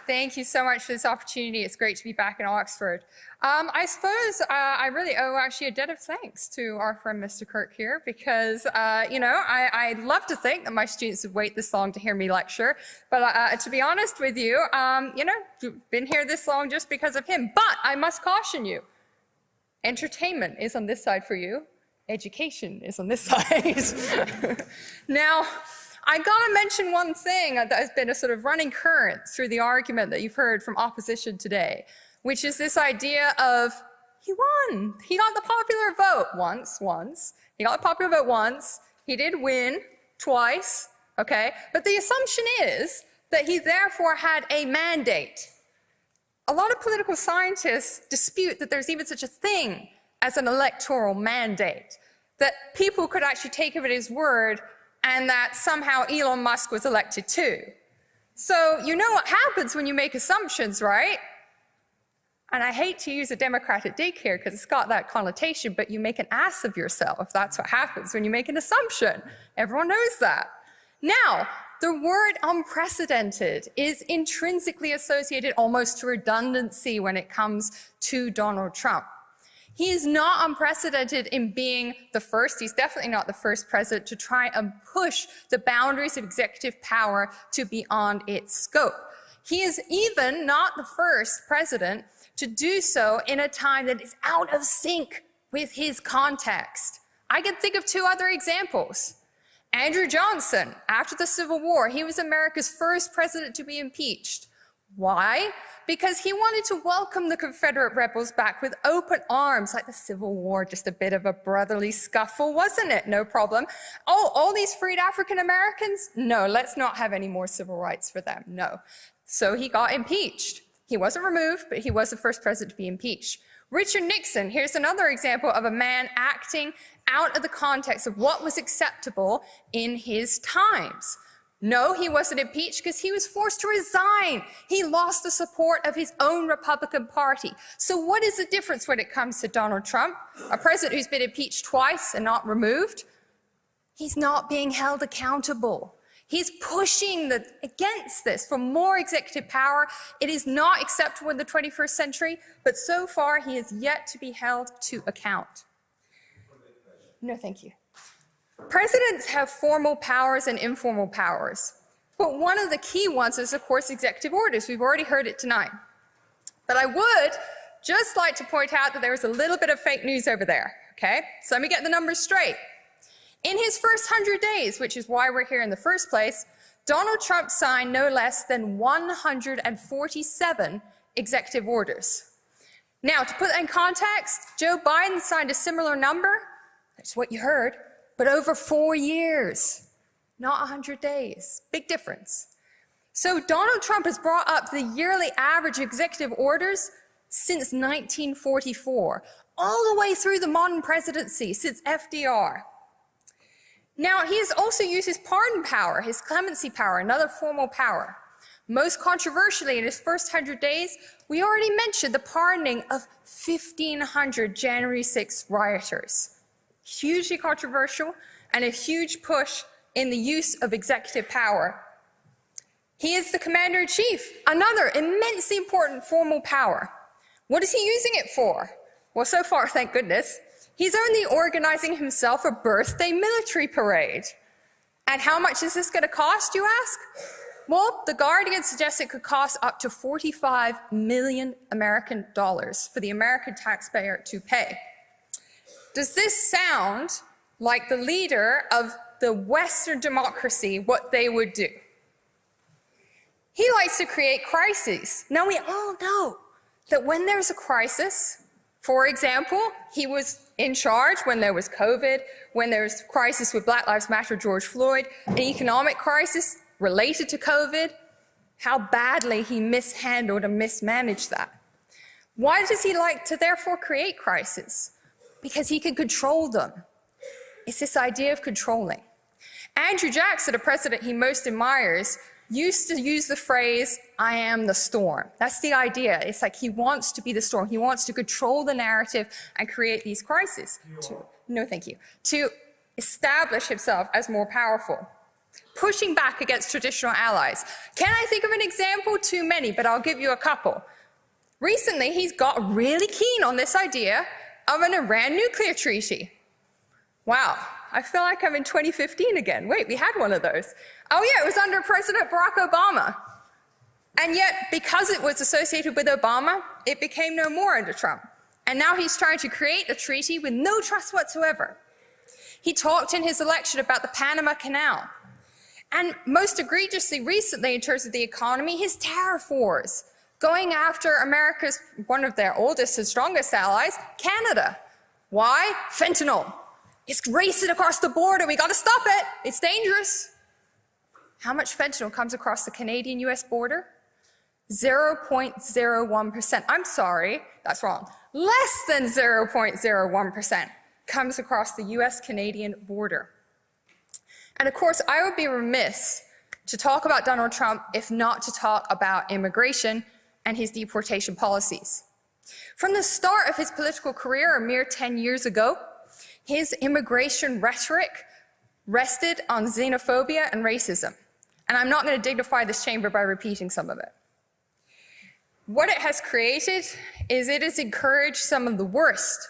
Thank you so much for this opportunity. It's great to be back in Oxford. I suppose I really owe actually a debt of thanks to our friend Mr. Kirk here because, I'd love to think that my students would wait this long to hear me lecture. But to be honest with you, been here this long just because of him. But I must caution you, entertainment is on this side for you. Education is on this side. Now, I gotta mention one thing that has been a sort of running current through the argument that you've heard from opposition today, which is this idea of, he won. He got the popular vote once. He got the popular vote once. He did win twice, okay? But the assumption is that he therefore had a mandate. A lot of political scientists dispute that there's even such a thing as an electoral mandate, that people could actually take him at his word and that somehow Elon Musk was elected too. So you know what happens when you make assumptions, right? And I hate to use a democratic dig here because it's got that connotation, but you make an ass of yourself. That's what happens when you make an assumption. Everyone knows that. Now, the word unprecedented is intrinsically associated almost to redundancy when it comes to Donald Trump. He is not unprecedented in being the first, he's definitely not the first president to try and push the boundaries of executive power to beyond its scope. He is even not the first president to do so in a time that is out of sync with his context. I can think of two other examples. Andrew Johnson, after the Civil War, he was America's first president to be impeached. Why? Because he wanted to welcome the Confederate rebels back with open arms, like the Civil War, just a bit of a brotherly scuffle, wasn't it? No problem. Oh, all these freed African Americans? No, let's not have any more civil rights for them. No. So he got impeached. He wasn't removed, but he was the first president to be impeached. Richard Nixon, here's another example of a man acting out of the context of what was acceptable in his times. No, he wasn't impeached because he was forced to resign. He lost the support of his own Republican Party. So what is the difference when it comes to Donald Trump, a president who's been impeached twice and not removed? He's not being held accountable. He's pushing against this for more executive power. It is not acceptable in the 21st century, but so far he is yet to be held to account. No, thank you. Presidents have formal powers and informal powers, but one of the key ones is, of course, executive orders. We've already heard it tonight. But I would just like to point out that there was a little bit of fake news over there, okay? So let me get the numbers straight. In his first 100 days, which is why we're here in the first place, Donald Trump signed no less than 147 executive orders. Now, to put that in context, Joe Biden signed a similar number, that's what you heard, but over 4 years, not 100 days. Big difference. So Donald Trump has brought up the yearly average executive orders since 1944, all the way through the modern presidency, since FDR. Now, he has also used his pardon power, his clemency power, another formal power. Most controversially, in his first 100 days, we already mentioned the pardoning of 1,500 January 6 rioters. Hugely controversial and a huge push in the use of executive power. He is the commander-in-chief, another immensely important formal power. What is he using it for? Well, so far, thank goodness, he's only organizing himself a birthday military parade. And how much is this going to cost, you ask? Well, The Guardian suggests it could cost up to $45 million American dollars for the American taxpayer to pay. Does this sound like the leader of the Western democracy, what they would do? He likes to create crises. Now, we all know that when there's a crisis, for example, he was in charge when there was COVID, when there was a crisis with Black Lives Matter, George Floyd, an economic crisis related to COVID, how badly he mishandled and mismanaged that. Why does he like to therefore create crises? Because he can control them. It's this idea of controlling. Andrew Jackson, a president he most admires, used to use the phrase, "I am the storm." That's the idea. It's like he wants to be the storm. He wants to control the narrative and create these crises. No, thank you. To establish himself as more powerful. pushing back against traditional allies. Can I think of an example? Too many, but I'll give you a couple. Recently, he's got really keen on this idea of an Iran nuclear treaty. Wow, I feel like I'm in 2015 again. Wait, we had one of those. Oh yeah, it was under President Barack Obama. And yet, because it was associated with Obama, it became no more under Trump. And now he's trying to create a treaty with no trust whatsoever. He talked in his election about the Panama Canal. And most egregiously recently, in terms of the economy, his tariff wars, going after America's, one of their oldest and strongest allies, Canada. Why? Fentanyl. It's racing across the border. We got to stop it. It's dangerous. How much fentanyl comes across the Canadian-US border? 0.01%. I'm sorry, that's wrong. Less than 0.01% comes across the US-Canadian border. And of course, I would be remiss to talk about Donald Trump if not to talk about immigration and his deportation policies. From the start of his political career, a mere 10 years ago, his immigration rhetoric rested on xenophobia and racism. And I'm not going to dignify this chamber by repeating some of it. What it has created is it has encouraged some of the worst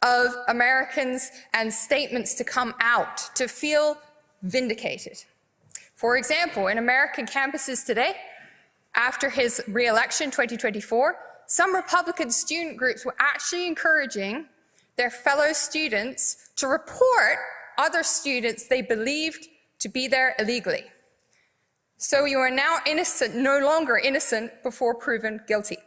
of Americans and statements to come out, to feel vindicated. For example, in American campuses today, after his re-election 2024, some Republican student groups were actually encouraging their fellow students to report other students they believed to be there illegally. So you are now innocent, no longer innocent before proven guilty.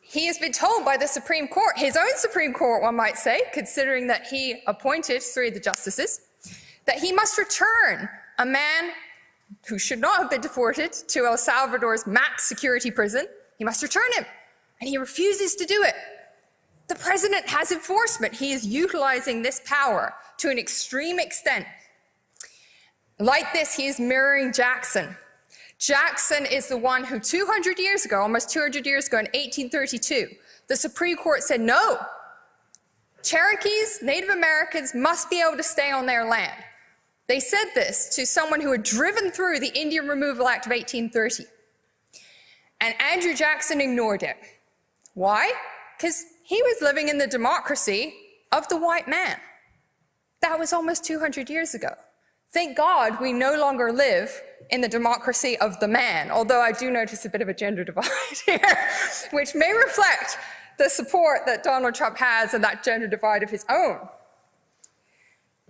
He has been told by the Supreme Court, his own Supreme Court, one might say, considering that he appointed 3 of the justices, that he must return a man who should not have been deported to El Salvador's max security prison. He must return him, and he refuses to do it. The president has enforcement. He is utilizing this power to an extreme extent. Like this, he is mirroring Jackson. Jackson is the one who 200 years ago, almost 200 years ago in 1832, the Supreme Court said, no, Cherokees, Native Americans must be able to stay on their land. They said this to someone who had driven through the Indian Removal Act of 1830. And Andrew Jackson ignored it. Why? Because he was living in the democracy of the white man. That was almost 200 years ago. Thank God we no longer live in the democracy of the man, although I do notice a bit of a gender divide here, which may reflect the support that Donald Trump has and that gender divide of his own.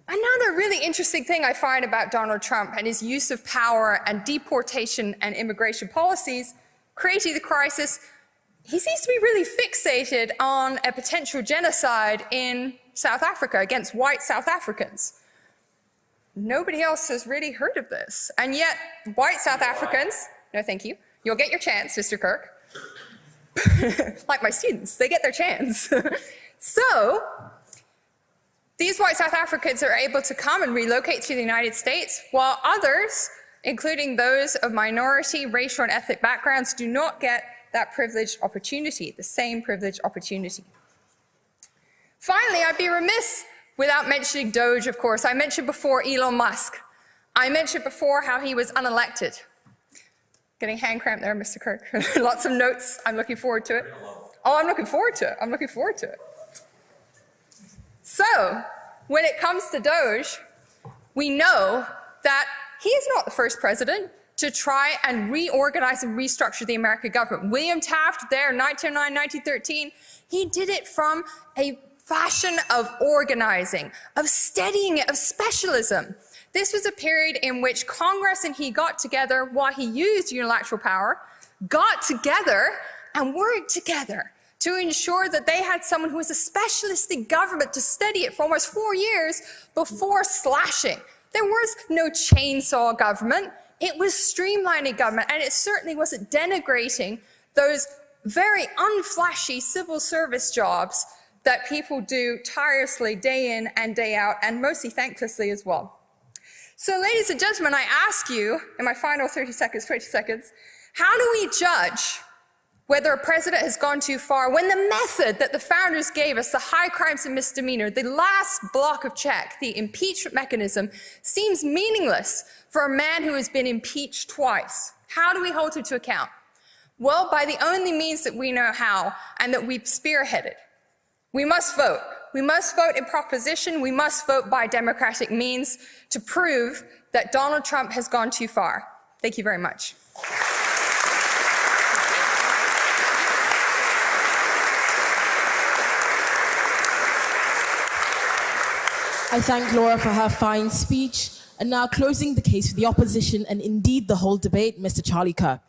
Another really interesting thing I find about Donald Trump and his use of power and deportation and immigration policies creating the crisis, he seems to be really fixated on a potential genocide in South Africa against white South Africans. Nobody else has really heard of this. And yet, white South Africans, no thank you, you'll get your chance, Mr. Kirk. Like my students, they get their chance. So, these white South Africans are able to come and relocate to the United States, while others, including those of minority, racial, and ethnic backgrounds, do not get that privileged opportunity, the same privileged opportunity. Finally, I'd be remiss without mentioning Doge, of course. I mentioned before Elon Musk. I mentioned before how he was unelected. Getting hand cramp there, Mr. Kirk. Lots of notes. I'm looking forward to it. Oh, I'm looking forward to it. I'm looking forward to it. So, when it comes to Doge, we know that he is not the first president to try and reorganize and restructure the American government. William Taft there, 1909, 1913, he did it from a fashion of organizing, of steadying it, of specialism. This was a period in which Congress and he got together while he used unilateral power, got together and worked together to ensure that they had someone who was a specialist in government to steady it for almost 4 years before slashing. There was no chainsaw government. It was streamlining government, and it certainly wasn't denigrating those very unflashy civil service jobs that people do tirelessly day in and day out, and mostly thanklessly as well. So ladies and gentlemen, I ask you, in my final 30 seconds, 20 seconds, how do we judge whether a president has gone too far, when the method that the founders gave us, the high crimes and misdemeanor, the last block of check, the impeachment mechanism, seems meaningless for a man who has been impeached twice. How do we hold him to account? Well, by the only means that we know how and that we've spearheaded. We must vote. We must vote in proposition. We must vote by democratic means to prove that Donald Trump has gone too far. Thank you very much. I thank Laura for her fine speech. And now closing the case for the opposition and indeed the whole debate, Mr. Charlie Kirk.